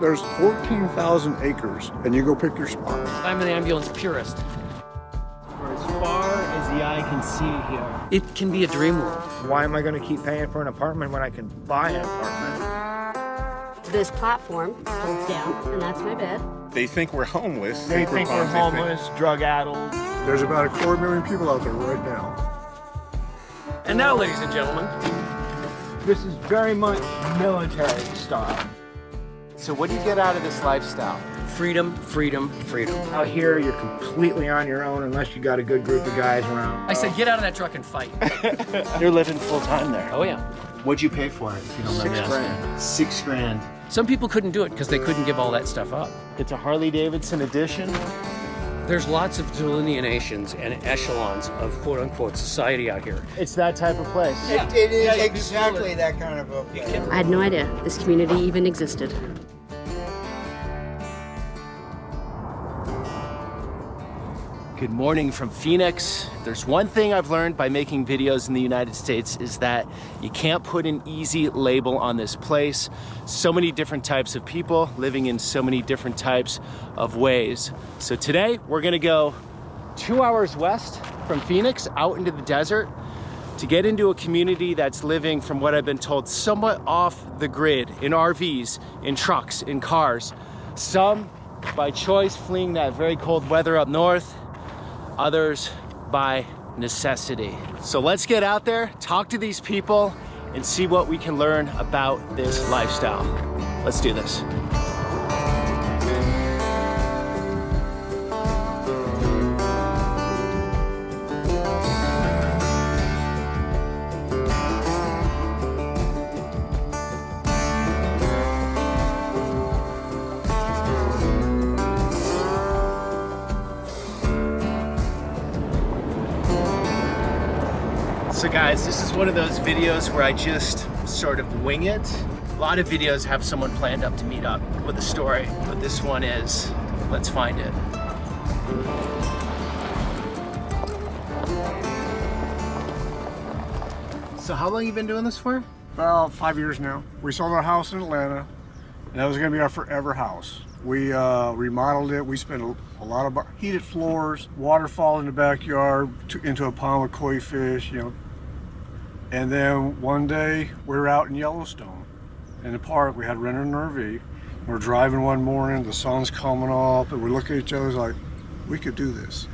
There's 14,000 acres, and you go pick your spot. I'm an ambulance purist. For as far as the eye can see here. It can be a dream world. Why am I going to keep paying for an apartment when I can buy an apartment? This platform folds down, and that's my bed. They think we're homeless. They think we're homeless, drug-addled. There's about 250,000 people out there right now. And now, ladies and gentlemen, This is very much military style. So what do you get out of this lifestyle? freedom, freedom, freedom. Out here, you're completely on your own unless you got a good group of guys around. I said, get out of that truck and fight. You're living full time there. Oh yeah. What'd you pay for it, if you don't mind me asking? $6 grand. Some people couldn't do it because they couldn't give all that stuff up. It's a Harley Davidson edition. There's lots of delineations and echelons of quote-unquote society out here. It's that type of place. Yeah. It is Yeah, exactly that kind of a place. I had no idea this community even existed. Good morning from Phoenix. There's one thing I've learned by making videos in the United States is that you can't put an easy label on this place. So many different types of people living in so many different types of ways. So today we're gonna go 2 hours west from Phoenix out into the desert to get into a community that's living, from what I've been told, somewhat off the grid, in RVs, in trucks, in cars. Some by choice, fleeing that very cold weather up north, others by necessity. So let's get out there, talk to these people, and see what we can learn about this lifestyle. Let's do this. So guys, this is one of those videos where I just sort of wing it. A lot of videos have someone planned up to meet up with a story, but this one is, let's find it. So how long have you been doing this for? About 5 years now. We sold our house in Atlanta, and that was gonna be our forever house. We remodeled it. We spent a lot of heated floors, waterfall in the backyard, into a pond with koi fish, you know. And then one day we were out in Yellowstone in the park. We had rented an RV. We're driving one morning, the sun's coming up, and we're looking at each other like, we could do this.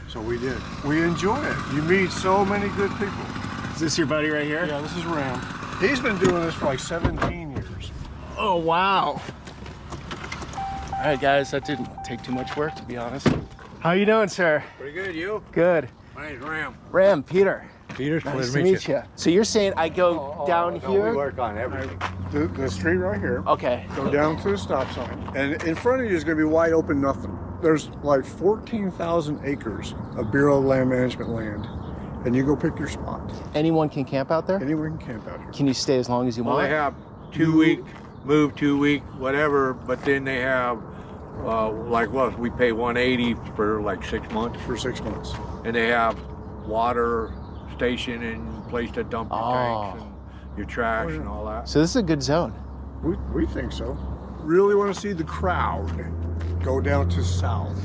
So we did. We enjoy it. You meet so many good people. Is this your buddy right here? Yeah, this is Ram. He's been doing this for like 17 years. Oh, wow. All right, guys, that didn't take too much work, to be honest. How you doing, sir? Pretty good, you? Good. My name's Ram. Ram, Peter. Peter's Nice to meet you. So you're saying I go down We here? work on everything. The street right here. Okay. Go down to the stop sign. And in front of you is going to be wide open nothing. There's like 14,000 acres of Bureau of Land Management land. And you go pick your spot. Anyone can camp out there? Anyone can camp out here. Can you stay as long as you Well, want? they have 2 week, move 2 week, whatever, but then they have, like what, we pay 180 for like 6 months. For 6 months. And they have water station and place to dump your tanks and your trash and all that. So this is a good zone. We think so. Really want to see the crowd go down to south.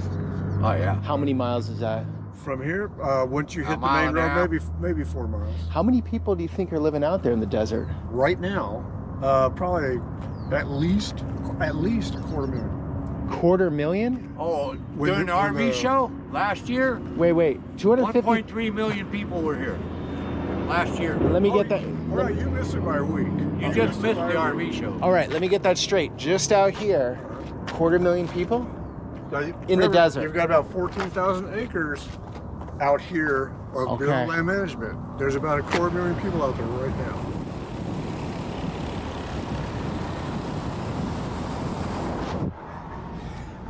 Oh yeah. How many miles is that? From here, once you hit the mile main and a road, half. maybe 4 miles. How many people do you think are living out there in the desert? Right now, probably at least 250,000. 250,000? Oh, When during the the- when RV the- show last year, Wait, 250? 1.3 million people were here last year. Let me get that. All right, you missed it by a week. You just missed the RV show. All right, let me get that straight. Just out here, 250,000 people? In the desert. You've got about 14,000 acres out here of Bureau Okay. of Land Management. There's about 250,000 people out there right now.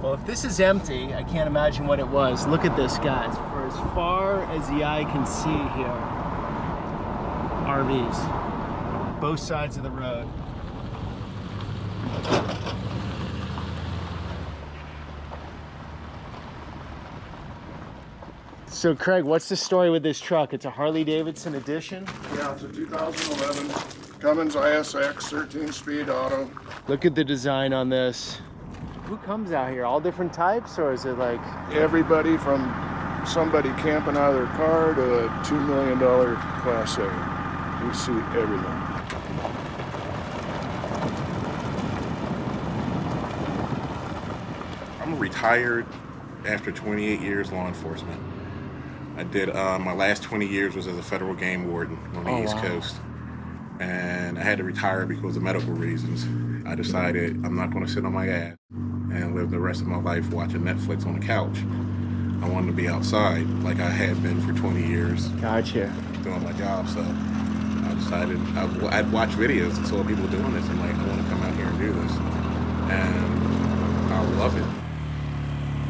Well, if this is empty, I can't imagine what it was. Look at this, guys. For as far as the eye can see here, RVs. Both sides of the road. So Craig, what's the story with this truck? It's a Harley Davidson edition? Yeah, it's a 2011 Cummins ISX 13-speed auto. Look at the design on this. Who comes out here? All different types, or is it like Everybody from somebody camping out of their car to a $2 million Class A. We see everything. I'm retired after 28 years law enforcement. I did, my last 20 years was as a federal game warden on the East Coast. And I had to retire because of medical reasons. I decided I'm not going to sit on my ass and live the rest of my life watching Netflix on the couch. I wanted to be outside like I had been for 20 years. Gotcha. Doing my job, so I decided I'd watch videos and saw people doing this. I'm like, I want to come out here and do this. And I love it.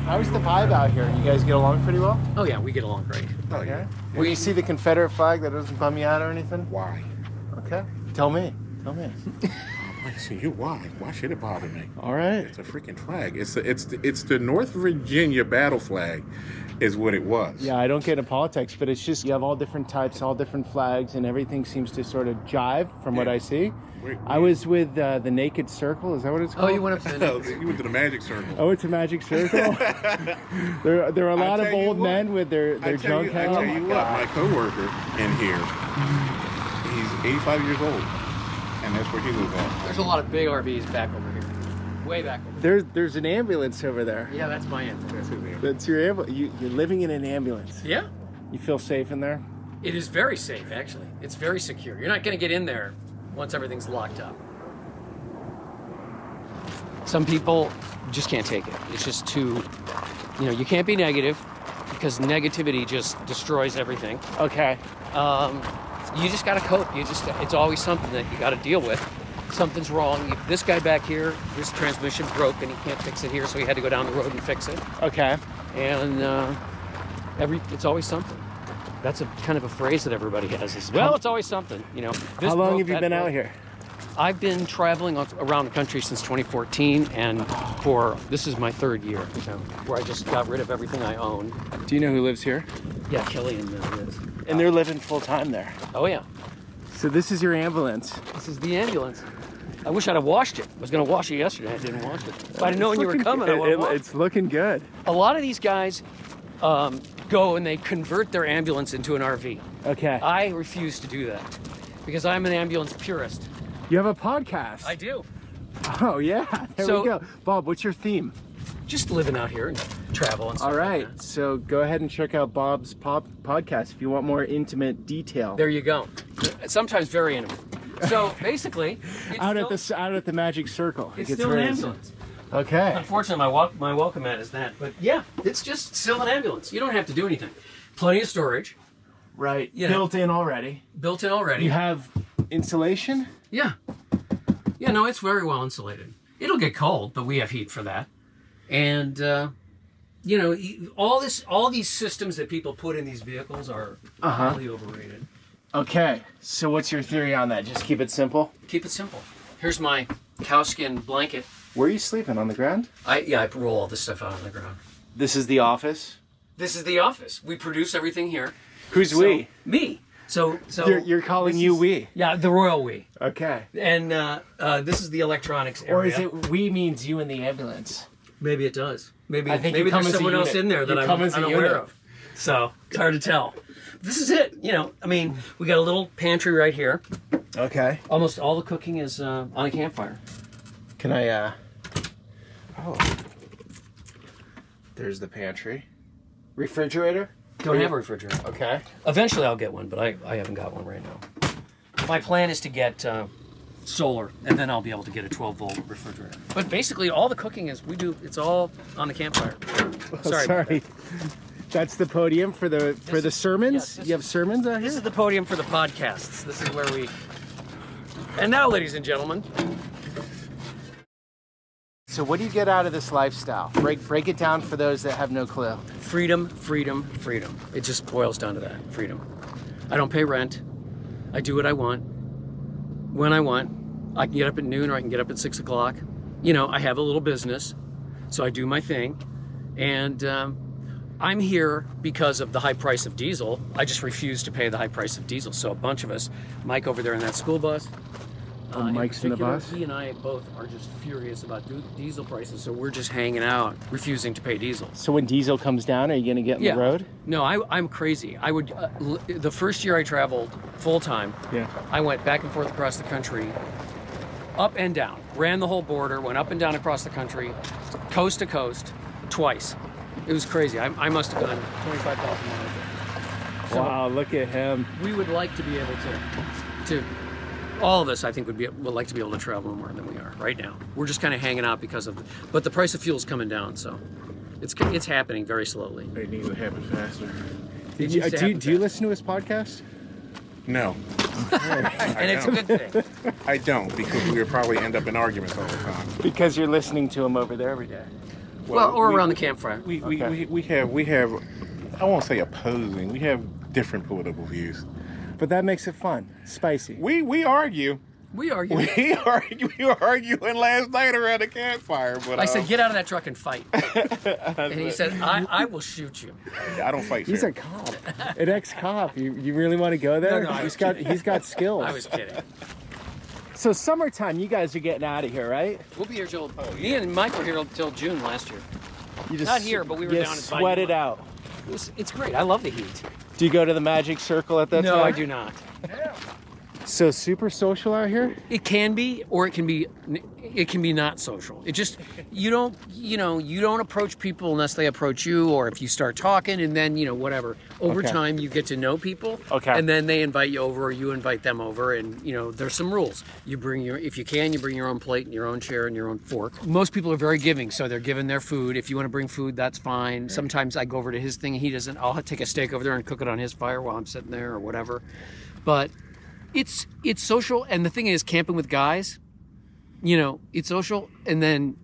How's the vibe out here? You guys get along pretty well? Oh yeah, we get along great. Oh, yeah. Will you see the Confederate flag? That doesn't bum you out or anything? Why? Okay. Tell me. Tell me. I see you. Why? Why should it bother me? All right. It's a freaking flag. It's the North Virginia battle flag, is what it was. Yeah, I don't get into politics, but it's just you have all different types, all different flags, and everything seems to sort of jive from what I see. I was with the Naked Circle. Is that what it's called? Oh, you went up to the You went to the Magic Circle. Oh, it's a magic circle. there are a lot of old men with their junk I out. tell you what, my coworker in here, he's 85 years old, and that's where he lives at. There's a lot of big RVs back over here. Way back over here. There's an ambulance over there. Yeah, that's my ambulance. That's your ambulance. You're living in an ambulance. Yeah. You feel safe in there? It is very safe, actually. It's very secure. You're not going to get in there once everything's locked up. Some people just can't take it. It's just too, you can't be negative because negativity just destroys everything. Okay. You just got to cope. It's always something that you got to deal with. Something's wrong. This guy back here, his transmission broke and he can't fix it here, so he had to go down the road and fix it. Okay. And it's always something. That's a kind of a phrase that everybody has. Is, well, it's always something. How long have you been out here? I've been traveling around the country since 2014, and this is my third year, where I just got rid of everything I own. Do you know who lives here? Yeah, Killian lives. And they're living full time there. Oh yeah. So this is your ambulance. This is the ambulance. I wish I'd have washed it. I was going to wash it yesterday. I didn't wash it. If I'd known you were coming, I would have washed it. It's looking good. A lot of these guys go and they convert their ambulance into an RV. Okay. I refuse to do that because I'm an ambulance purist. You have a podcast. I do. Oh yeah. There we go. Bob, what's your theme? Just living out here and travel and stuff. All right. Like that. So go ahead and check out Bob's podcast if you want more intimate detail. There you go. Sometimes very intimate. So basically, out at the Magic Circle. It's still an ambulance. Okay. Unfortunately, my welcome mat is that, but yeah, it's just still an ambulance. You don't have to do anything. Plenty of storage. Right. Built in already. Built in already. You have insulation? Yeah. Yeah, no, it's very well insulated. It'll get cold, but we have heat for that. And all these systems that people put in these vehicles are highly overrated. Okay. So what's your theory on that? Just keep it simple? Keep it simple. Here's my cowskin blanket. Where are you sleeping? On the ground? I roll all this stuff out on the ground. This is the office? This is the office. We produce everything here. Who's we? Me. So you're calling you we? Yeah, the royal we. Okay. And this is the electronics area. Or is it we means you in the ambulance? Maybe it does. Maybe there's someone else in there that I'm unaware of. So it's hard to tell. This is it. We got a little pantry right here. Okay. Almost all the cooking is on a campfire. Can I, oh. There's the pantry. Refrigerator? Don't have a refrigerator. Okay. Eventually I'll get one, but I haven't got one right now. My plan is to get solar, and then I'll be able to get a 12-volt refrigerator. But basically all the cooking it's all on the campfire. Sorry. That's the podium for the sermons? Yes, you have sermons out here? This is the podium for the podcasts. This is where we... And now, ladies and gentlemen... So what do you get out of this lifestyle? Break it down for those that have no clue. Freedom, freedom, freedom. It just boils down to that, freedom. I don't pay rent. I do what I want, when I want. I can get up at noon or I can get up at 6 o'clock. I have a little business, so I do my thing. And I'm here because of the high price of diesel. I just refuse to pay the high price of diesel. So a bunch of us, Mike over there in that school bus. Mike's in the bus? He and I both are just furious about diesel prices, so we're just hanging out, refusing to pay diesel. So when diesel comes down, are you going to get in the road? No, I'm crazy. I would, the first year I traveled full time, I went back and forth across the country, up and down, ran the whole border, went up and down across the country, coast to coast, twice. It was crazy. I must have done 25,000 miles. So wow, look at him. we would like to be able to all of us, I think, would like to be able to travel more than we are right now. We're just kind of hanging out because of, but the price of fuel is coming down, so it's happening very slowly. It needs to happen faster. Do you listen to his podcast? No. And it's a good thing. I don't, because we would probably end up in arguments all the time. Because you're listening to him over there every day. Well, or around the campfire. We have, I won't say opposing, we have different political views. But that makes it fun, spicy. We argue. We argue. We were arguing last night around the campfire. But I said, get out of that truck and fight. And he said, I will shoot you. I don't fight fair. He's a cop, an ex-cop. You really want to go there? No, he's got skills. I was kidding. So summertime, you guys are getting out of here, right? We'll be here till, me and Mike were here till June last year. You just Not here, but we were down in sweat it out. It's great. I love the heat. Do you go to the magic circle at that time? No, I do not. So super social out here? It can be, or it can be not social. It just, you don't approach people unless they approach you, or if you start talking, and then, whatever. Over time, you get to know people, and then they invite you over, or you invite them over, and, there's some rules. You bring if you can, you bring your own plate, and your own chair, and your own fork. Most people are very giving, so they're giving their food. If you want to bring food, that's fine. Sometimes I go over to his thing, he doesn't. I'll take a steak over there and cook it on his fire while I'm sitting there, or whatever. But it's social, and the thing is, camping with guys, it's social, and then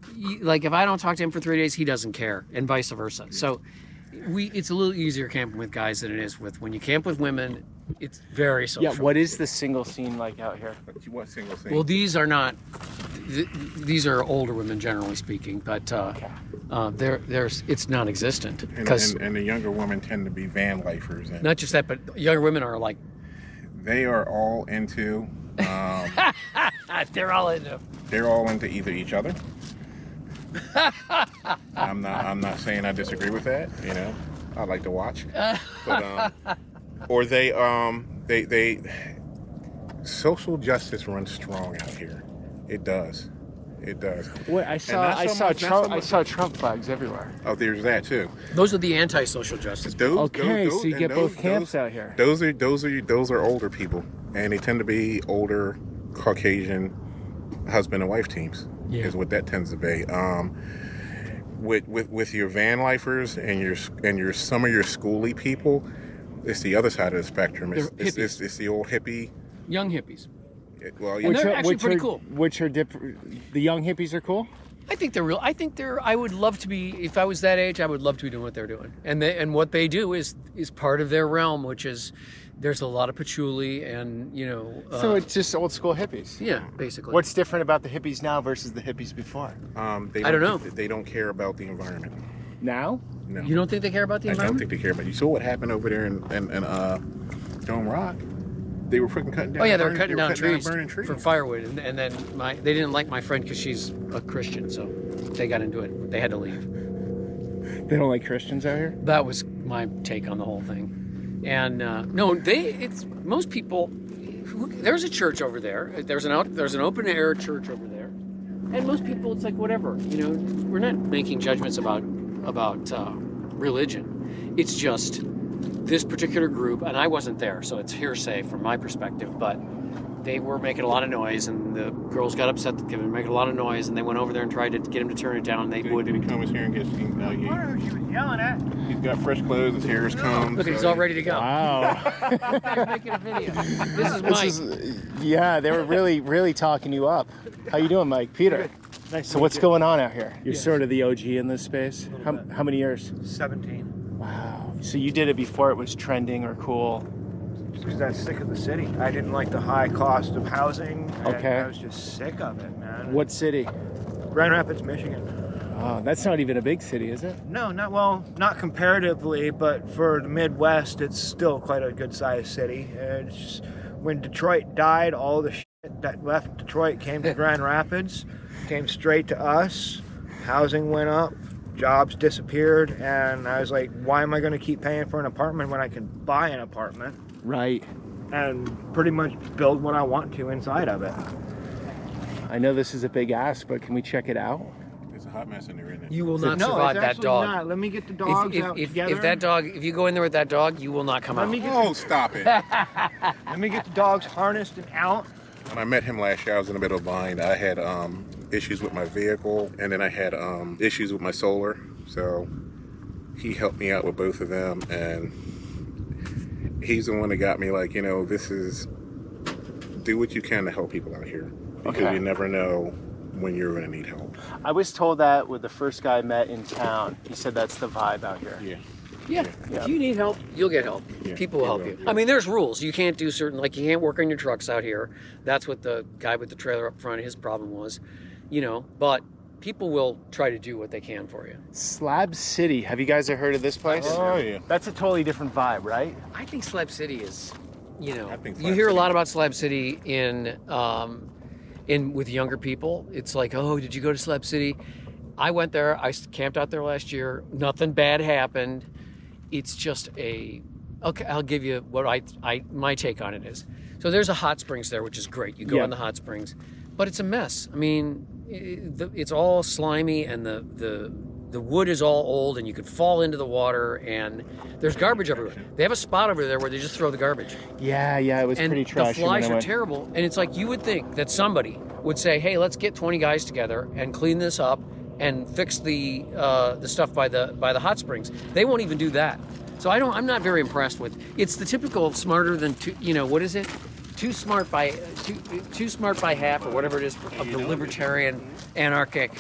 like if I don't talk to him for 3 days, he doesn't care, and vice versa. So it's a little easier camping with guys than it is when you camp with women. It's very social. Yeah. What is the single scene like out here? What single thing? Well, these are not. These are older women, generally speaking, but it's non-existent because and the younger women tend to be van lifers. And not just that, but younger women are like. They are all into. They're all into. They're all into either each other. I'm not saying I disagree with that. I like to watch, but or they social justice runs strong out here. It does. Wait, I saw Trump flags everywhere. Oh, there's that too. Those are the anti-social justice. So you get both camps out here. Those are older people, and they tend to be older Caucasian husband and wife teams. Yeah. Is what that tends to be. With your van lifers and your some of your schooly people, it's the other side of the spectrum. It's the old hippie, Young hippies. And they're actually pretty cool. The young hippies are cool? I think they're real. I would love to be, if I was that age, I would love to be doing what they're doing. And what they do is part of their realm, which is, there's a lot of patchouli and, so it's just old school hippies. Yeah, basically. What's different about the hippies now versus the hippies before? I don't know. They don't care about the environment. Now? No. You don't think they care about the environment? I don't think they care about it. You saw what happened over there in Dome Rock. They were freaking cutting down. Oh yeah, they were cutting down trees trees for firewood, and then they didn't like my friend because she's a Christian, so they got into it. They had to leave. They don't like Christians out here? That was my take on the whole thing. And it's most people. There's a church over there. There's an open air church over there, and most people, it's like whatever. We're not making judgments about religion. It's just this particular group, and I wasn't there, so it's hearsay from my perspective, but they were making a lot of noise, and the girls got upset that they were making a lot of noise, and they went over there and tried to get him to turn it down, and they wouldn't. Did he come here and get seen? I wonder who she was yelling at. He's got fresh clothes, his hair is combed. Look, he's all ready to go. Wow. They're making a video. This is Mike. Yeah, they were really talking you up. How you doing, Mike? Peter. Nice. So what's going on out here? You're sort of the OG in this space. How many years? 17. Wow. So you did it before it was trending or cool? Because I was sick of the city. I didn't like the high cost of housing. Okay. I was just sick of it, man. What city? Grand Rapids, Michigan. Oh, that's not even a big city, is it? No, not comparatively, but for the Midwest, it's still quite a good-sized city. It's just, when Detroit died, all the shit that left Detroit came to Grand Rapids, came straight to us. Housing went up, jobs disappeared, and I was like, why am I going to keep paying for an apartment when I can buy an apartment? Right. And pretty much build what I want to inside of it. I know this is a big ask, but can we check it out? It's a hot mess in there, isn't it? You will not No, survive it's that actually dog. not. Let me get the dogs out together. If you go in there with that dog, you will not come out. Oh, stop it. Let me get the dogs harnessed and out. When I met him last year, I was in a bit of a bind. I had issues with my vehicle, and then I had issues with my solar. So he helped me out with both of them, and he's the one that got me like, this is, do what you can to help people out here. Because you never know when you're going to need help. I was told that with the first guy I met in town. He said that's the vibe out here. Yeah. If you need help, you'll get help. Yeah. People will help you. Yeah. I mean, there's rules. You can't do certain, like you can't work on your trucks out here. That's what the guy with the trailer up front, his problem was, but people will try to do what they can for you. Slab City. Have you guys ever heard of this place? Oh, yeah. That's a totally different vibe, right? I think Slab City is, I think you Slab hear a City- lot about Slab City in with younger people. It's like, oh, did you go to Slab City? I went there. I camped out there last year. Nothing bad happened. It's just okay, I'll give you what my take on it is. So there's a hot springs there, which is great. You go in the hot springs, but it's a mess. I mean, it's all slimy, and the wood is all old, and you could fall into the water, and there's garbage everywhere. They have a spot over there where they just throw the garbage. Yeah, it was And pretty the trashy. when I flies are went. terrible. And it's like, you would think that somebody would say, hey, let's get 20 guys together and clean this up and fix the stuff by the hot springs. They won't even do that. So I'm not very impressed with. It's the typical smarter than what is it? Too smart by half, or whatever it is, of the libertarian anarchic.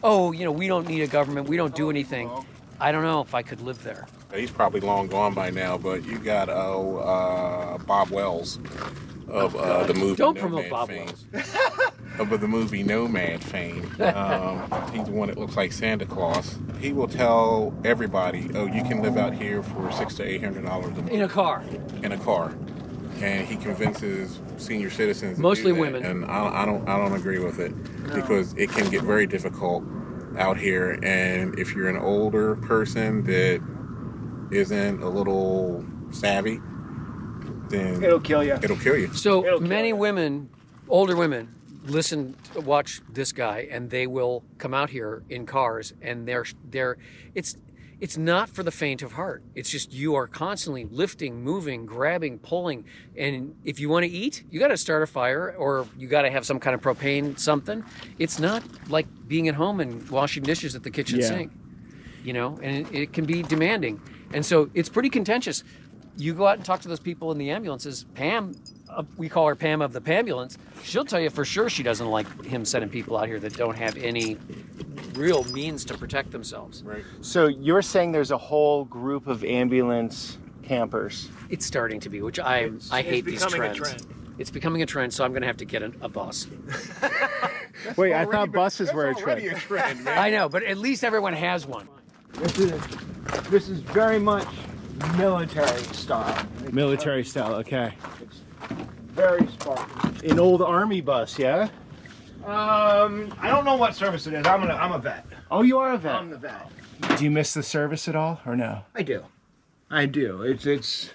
Oh, we don't need a government. We don't do anything. I don't know if I could live there. He's probably long gone by now, but you got Bob Wells of the movie Don't Nomad promote Bob fame. Wells. Of the movie Nomad fame. He's the one that looks like Santa Claus. He will tell everybody, oh, you can live out here for $600 to $800 a month In a car. in a car, and he convinces senior citizens to Mostly do that. women. And I don't agree with it, because it can get very difficult out here, and if you're an older person that isn't a little savvy, then It'll kill you. it'll kill you. So It'll kill many you. women, older women, watch this guy, and they will come out here in cars, and it's not for the faint of heart. It's just, you are constantly lifting, moving, grabbing, pulling, and if you want to eat, you got to start a fire, or you got to have some kind of propane something. It's not like being at home and washing dishes at the kitchen sink, and it can be demanding, and so it's pretty contentious. You go out and talk to those people in the ambulances. Pam, we call her Pam of the Pambulance. She'll tell you for sure she doesn't like him sending people out here that don't have any real means to protect themselves. Right. So you're saying there's a whole group of ambulance campers? It's starting to be, which I hate these becoming a trends. trend. It's becoming a trend, so I'm going to have to get a bus. Wait, I thought buses were a trend. trend, man. I know, but at least everyone has one. This is very much military style. Military style, okay. It's very Spartan. An old army bus, yeah? I don't know what service it is. I'm a vet. Oh, you are a vet. I'm the vet. Do you miss the service at all, or no? I do. It's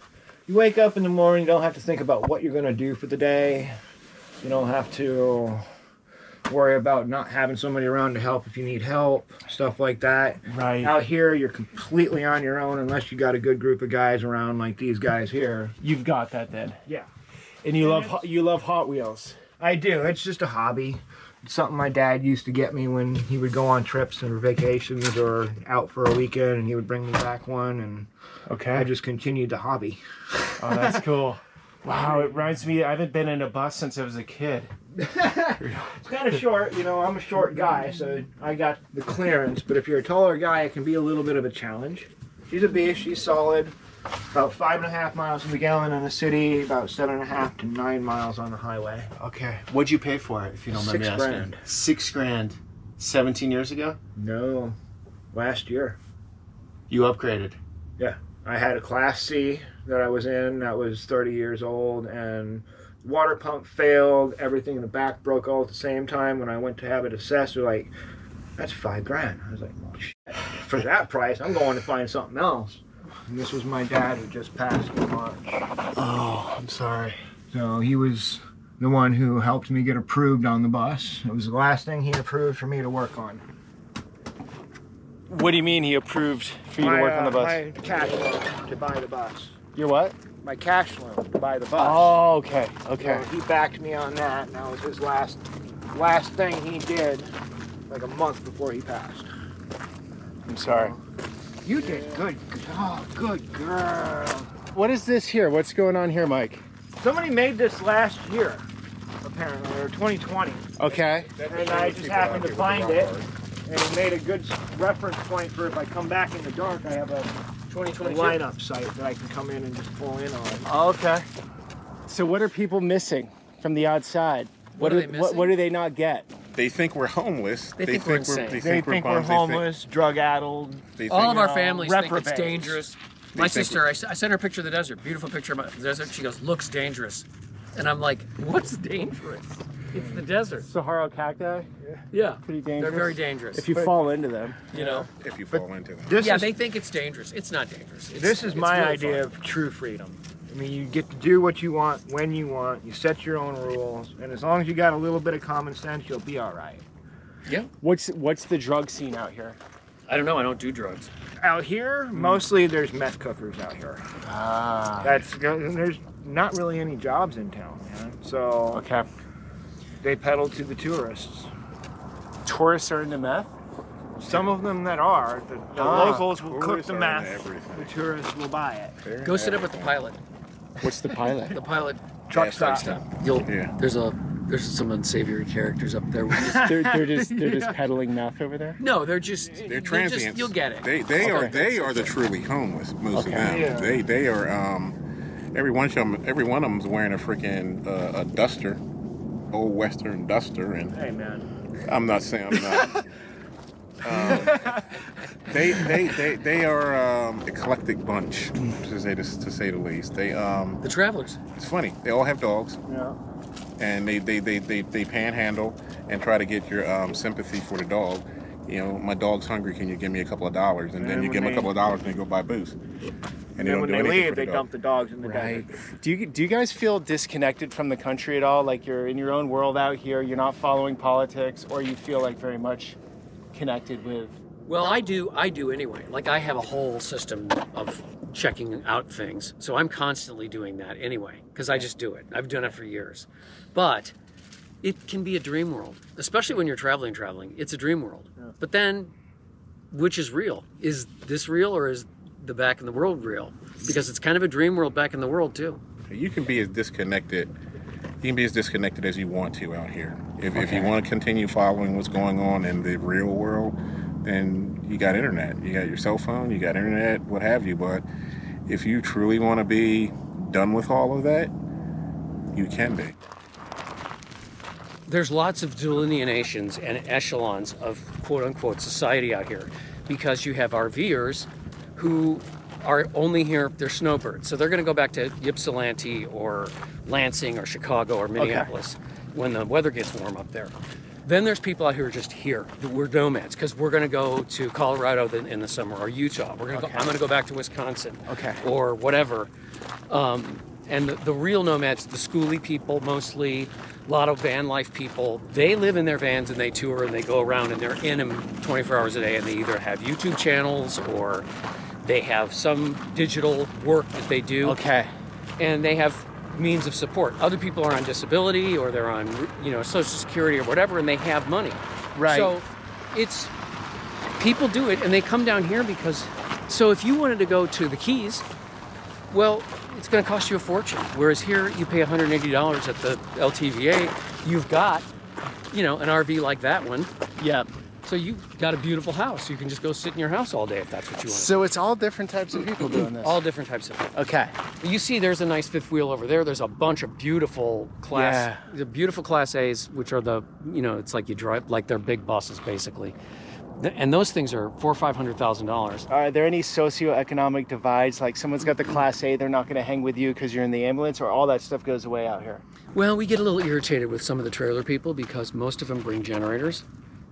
you wake up in the morning, you don't have to think about what you're gonna do for the day. You don't have to worry about not having somebody around to help if you need help, stuff like that. Right. Out here, you're completely on your own unless you got a good group of guys around like these guys here. You've got that then. Yeah. And you love Hot Wheels. I do. It's just a hobby. It's something my dad used to get me when he would go on trips or vacations or out for a weekend, and he would bring me back one, and Okay. I just continued the hobby. Oh, that's cool. Wow, it reminds me, I haven't been in a bus since I was a kid. It's kind of short, I'm a short guy, so I got the clearance, but if you're a taller guy, it can be a little bit of a challenge. She's a beast, she's solid. About 5.5 miles in the gallon in the city, about 7.5 to 9 miles on the highway. Okay. What'd you pay for it, if you don't mind me $6 asking? grand. $6 grand. 17 years ago? No, last year. You upgraded. Yeah, I had a Class C that I was in that was 30 years old, and water pump failed. Everything in the back broke all at the same time. When I went to have it assessed, they're like, "That's $5,000." I was like, "Well, shit. For that price, I'm going to find something else." And this was my dad who just passed in March. Oh, I'm sorry. So he was the one who helped me get approved on the bus. It was the last thing he approved for me to work on. What do you mean he approved for you to work on the bus? My cash loan to buy the bus. Your what? My cash loan to buy the bus. Oh, okay, okay. So he backed me on that, and that was his last thing he did, like a month before he passed. I'm sorry. You did good. Oh, good girl. What is this here? What's going on here, Mike? Somebody made this last year, apparently, or 2020. Okay. And I just happened to find it, and it made a good reference point for if I come back in the dark, I have a 2022 lineup site that I can come in and just pull in on. Okay. So what are people missing from the outside? What are they missing? What do they not get? They think we're homeless. They think we're insane. They think we're bums. homeless, drug-addled. They All think- of our families think it's reprobates. dangerous. My sister, I sent her a picture of the desert, beautiful picture of the desert. She goes, "Looks dangerous," and I'm like, "What's dangerous? It's the desert." Saharan cacti? Yeah, Pretty dangerous. they're very dangerous. If you fall into them. you know, if you fall into them. This yeah, is, they think it's dangerous. It's not dangerous. this is my really idea fun. of true freedom. I mean, you get to do what you want, when you want, you set your own rules, and as long as you got a little bit of common sense, you'll be all right. Yeah, What's the drug scene out here? I don't know. I don't do drugs. Out here, mostly there's meth cookers out here. Ah. There's not really any jobs in town, man. So Okay. they peddle to the tourists. Tourists are into meth? Some of them that are, the Ah, locals will cook tourists the are into meth, everything. the tourists will buy it. They're Go in sit up with the pilot. What's the pilot? The pilot Truck Yeah, stop. You'll. Yeah. There's some unsavory characters up there. they're just peddling meth over there? No, they're just. They're transients. Just, you'll get it. They are the truly homeless. Most Okay. of them. Yeah. They are. Every one of them's wearing a freaking a duster, old Western duster, and Hey, man. I'm not saying I'm not. They are eclectic bunch, to say the least. The travelers. It's funny. They all have dogs, Yeah. and they panhandle and try to get your sympathy for the dog. You know, my dog's hungry. Can you give me a couple of dollars? And then And you when give them a they- couple of dollars, and they go buy booze. And they And don't when do they anything leave, for the they dog. dump the dogs in the Right. desert. Do you guys feel disconnected from the country at all? Like you're in your own world out here, you're not following politics, or you feel like very much connected with? Well, I do anyway. Like I have a whole system of checking out things. So I'm constantly doing that anyway, because I just do it. I've done it for years. But it can be a dream world, especially when you're traveling. It's a dream world. Yeah. But then, which is real? Is this real or is the back in the world real? Because it's kind of a dream world back in the world too. You can be as disconnected. You can be as disconnected as you want to out here. If you want to continue following what's going on in the real world, then you got internet. You got your cell phone. You got internet, what have you. But if you truly want to be done with all of that, you can be. There's lots of delineations and echelons of quote-unquote society out here, because you have RVers who are only here, they're snowbirds. So they're going to go back to Ypsilanti or Lansing or Chicago or Minneapolis when the weather gets warm up there. Then there's people out here just here. We're nomads because we're going to go to Colorado in the summer or Utah. I'm going to go back to Wisconsin or whatever. And the real nomads, the schooly people mostly, a lot of van life people, they live in their vans and they tour and they go around and they're in them 24 hours a day, and they either have YouTube channels or they have some digital work that they do. Okay. And they have means of support. Other people are on disability or they're on, Social Security or whatever, and they have money. Right. So it's, people do it and they come down here because, so if you wanted to go to the Keys, well, it's going to cost you a fortune. Whereas here, you pay $180 at the LTVA. You've got, an RV like that one. Yeah. So you've got a beautiful house. You can just go sit in your house all day if that's what you want. So it's all different types of people doing this. All different types of people. Okay. You see there's a nice fifth wheel over there. There's a bunch of beautiful the beautiful Class A's, which are the, you know, it's like you drive, like they're big buses basically. And those things are $400,000 or $500,000. Are there any socioeconomic divides? Like someone's got the Class A, they're not going to hang with you because you're in the ambulance, or all that stuff goes away out here? Well, we get a little irritated with some of the trailer people because most of them bring generators.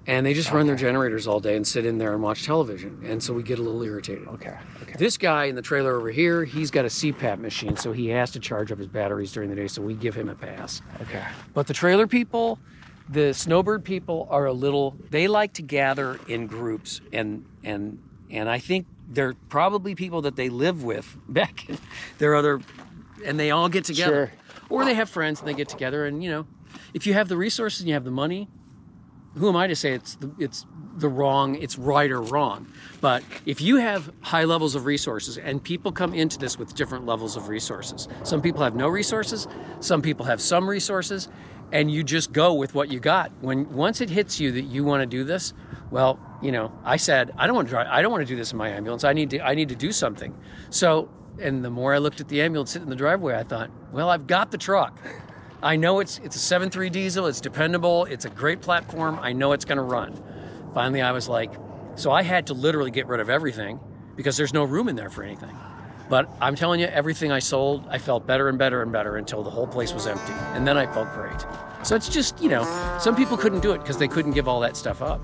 And they just run their generators all day and sit in there and watch television. And so we get a little irritated. Okay. This guy in the trailer over here, he's got a CPAP machine, so he has to charge up his batteries during the day, so we give him a pass. Okay. But the trailer people, the snowbird people are a little, they like to gather in groups. And I think they're probably people that they live with back in their other, and they all get together. Sure. Or they have friends and they get together, and you know, if you have the resources and you have the money, who am I to say it's the wrong, it's right or wrong? But if you have high levels of resources, and people come into this with different levels of resources, some people have no resources, some people have some resources, and you just go with what you got. Once it hits you that you want to do this, well, you know, I said I don't want to drive, I don't want to do this in my ambulance. I need to do something. So, and the more I looked at the ambulance sitting in the driveway, I thought, well, I've got the truck. I know it's a 7.3 diesel, it's dependable, it's a great platform, I know it's gonna run. Finally, I was like, so I had to literally get rid of everything because there's no room in there for anything. But I'm telling you, everything I sold, I felt better and better and better until the whole place was empty. And then I felt great. So it's just, you know, some people couldn't do it because they couldn't give all that stuff up.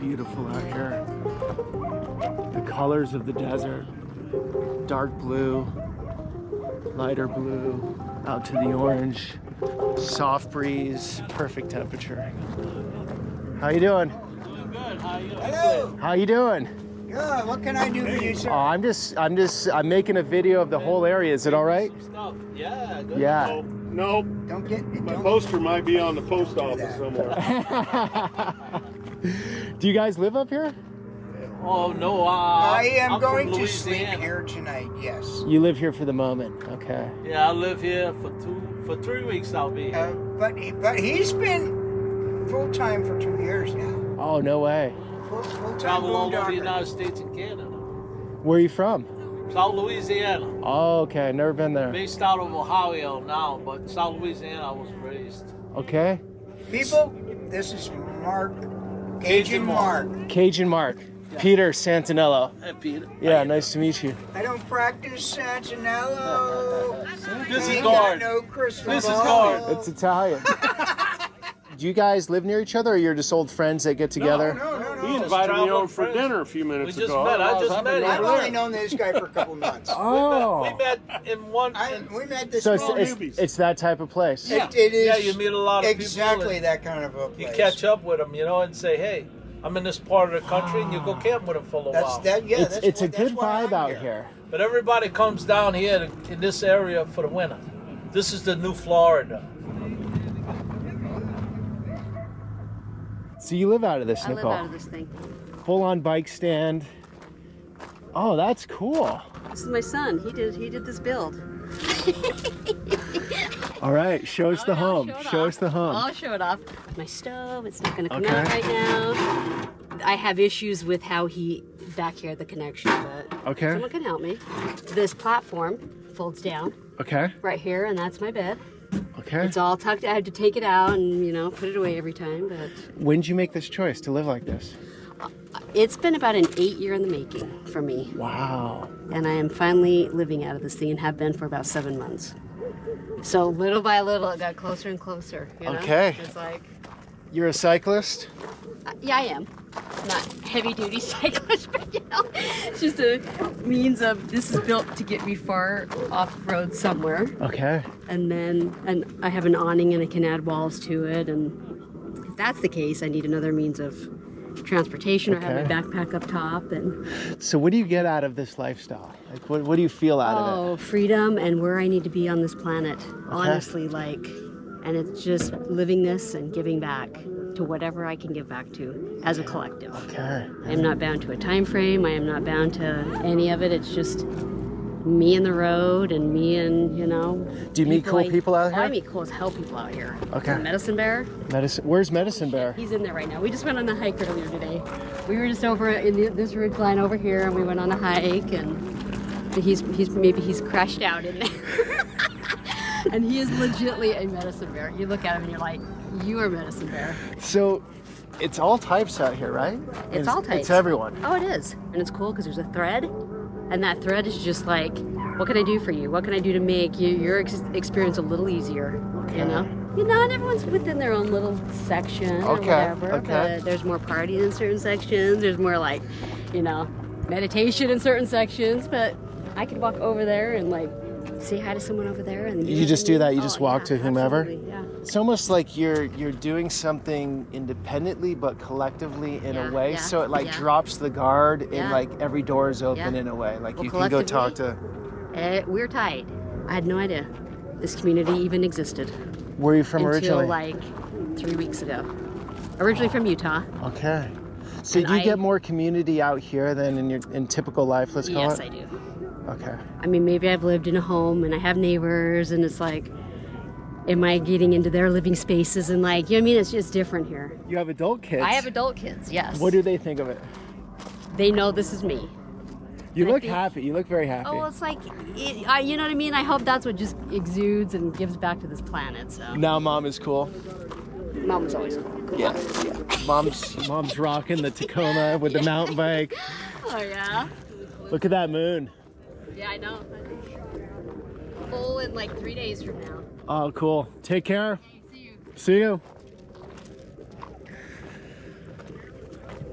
Beautiful out here. The colors of the desert. Dark blue, lighter blue, out to the orange. Soft breeze, perfect temperature. How you doing? Doing good. How are you? Hello. How you doing? Good. What can I do for you, sir? Oh, I'm making a video of the whole area. Is it all right? Stuff. Yeah. Good. Yeah. No, Don't get my don't poster might be on the post office somewhere. Do you guys live up here? Oh no. I am I'm going from to sleep Louisiana. here tonight. Yes. You live here for the moment. Okay. Yeah, I live here for 3 weeks. I'll be here. But he's been full time for 2 years now. Oh, no way. Full time Travel all over the boondocker. United States and Canada. Where are you from? South Louisiana. Oh, okay. Never been there. Based out of Ohio now, but South Louisiana I was raised. Okay. People, this is Mark, Cajun Mark. Cajun Mark. Peter Santenello. Hey, Peter. Yeah, nice to meet you. I don't practice Santenello. This is Ain't guard. got no crystal This is ball. guard. It's Italian. Do you guys live near each other, or you're just old friends that get together? No. He invited me traveling over for friends. dinner a few We minutes just ago. met. I just I've met been him. I've over only there. known this guy for a couple months. Oh. We met in one. We met this So morning. it's that type of place. Yeah. It is Yeah, you meet a lot of people exactly and that kind of a You place. catch up with them, you know, and say, hey, I'm in this part of the country, and you go camp with them for a little That's while. that. Yeah, It's a that's good why vibe I'm out here. But everybody comes down here in this area for the winter. This is the new Florida. So you live out of this, I live Nicole? out of this thing. Full-on bike stand. Oh, that's cool. This is my son. He did this build. All right, show us the home. Show us the home. I'll show it off. My stove, it's not gonna come Okay. out right now. I have issues with how he back here, the connection, but Okay. someone can help me. This platform folds down Okay. right here, and that's my bed. Okay. It's all tucked. I had to take it out and, you know, put it away every time, but When did you make this choice to live like this? it's been about an 8 year in the making for me. Wow. And I am finally living out of this thing and have been for about 7 months. So little by little, it got closer and closer. You know? Okay. It's like, You're a cyclist? yeah, I am. Not heavy duty cyclist, but you know, it's just a means of this is built to get me far off road somewhere. Okay. And I have an awning and I can add walls to it. And if that's the case, I need another means of transportation or have my backpack up top. And So what do you get out of this lifestyle? Like, what do you feel out of it? Freedom and where I need to be on this planet. Honestly, like, and it's just living this and giving back to whatever I can give back to as a collective. Okay. I am not bound to a time frame. I am not bound to any of it. It's just me and the road and me and, you know. Do you meet cool people out here? I meet cool as hell people out here. Okay. Medicine Bear. Where's Medicine Bear? He's in there right now. We just went on a hike earlier today. We were just over in this ridge line over here, and we went on a hike, and he's crashed out in there. And he is legitimately a Medicine Bear. You look at him and you're like, you are Medicine Bear. So it's all types out here, right? It's all types. It's everyone. Oh, it is. And it's cool because there's a thread. And that thread is just like, what can I do for you? What can I do to make your experience a little easier? Okay. You know? And everyone's within their own little section or whatever. Okay. But there's more partying in certain sections. There's more like, meditation in certain sections. But I could walk over there and like say hi to someone over there. And You just do that? You just walk to whomever? Absolutely, yeah. It's almost like you're doing something independently but collectively in a way, so it like drops the guard and like every door is open in a way. Like you can go talk to... We're tight. I had no idea this community even existed. Where are you from originally? Until like 3 weeks ago. Originally from Utah. Okay. So do you get more community out here than in typical life, let's call it? Yes, I do. Okay. I mean, maybe I've lived in a home and I have neighbors and it's like, am I getting into their living spaces and like, you know what I mean? It's just different here. You have adult kids? I have adult kids, yes. What do they think of it? They know this is me. You look happy. You look very happy. Oh, well, it's like, you know what I mean? I hope that's what just exudes and gives back to this planet, so. Now mom is cool? Mom was always cool. Yeah. Mom's rocking the Tacoma with the mountain bike. Oh, yeah? Look at that moon. Yeah, I know. Full in like 3 days from now. Oh, cool. Take care. Okay, see you.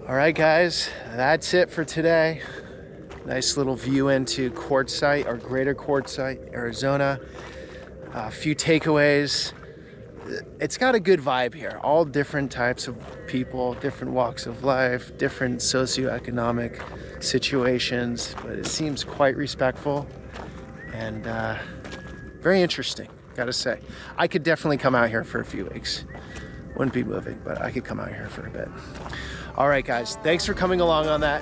All right, guys, that's it for today. Nice little view into Quartzsite, or Greater Quartzsite, Arizona. A few takeaways. It's got a good vibe here. All different types of people, different walks of life, different socioeconomic situations, but it seems quite respectful and very interesting, gotta say. I could definitely come out here for a few weeks. Wouldn't be moving, but I could come out here for a bit. All right, guys, thanks for coming along on that.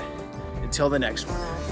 Until the next one.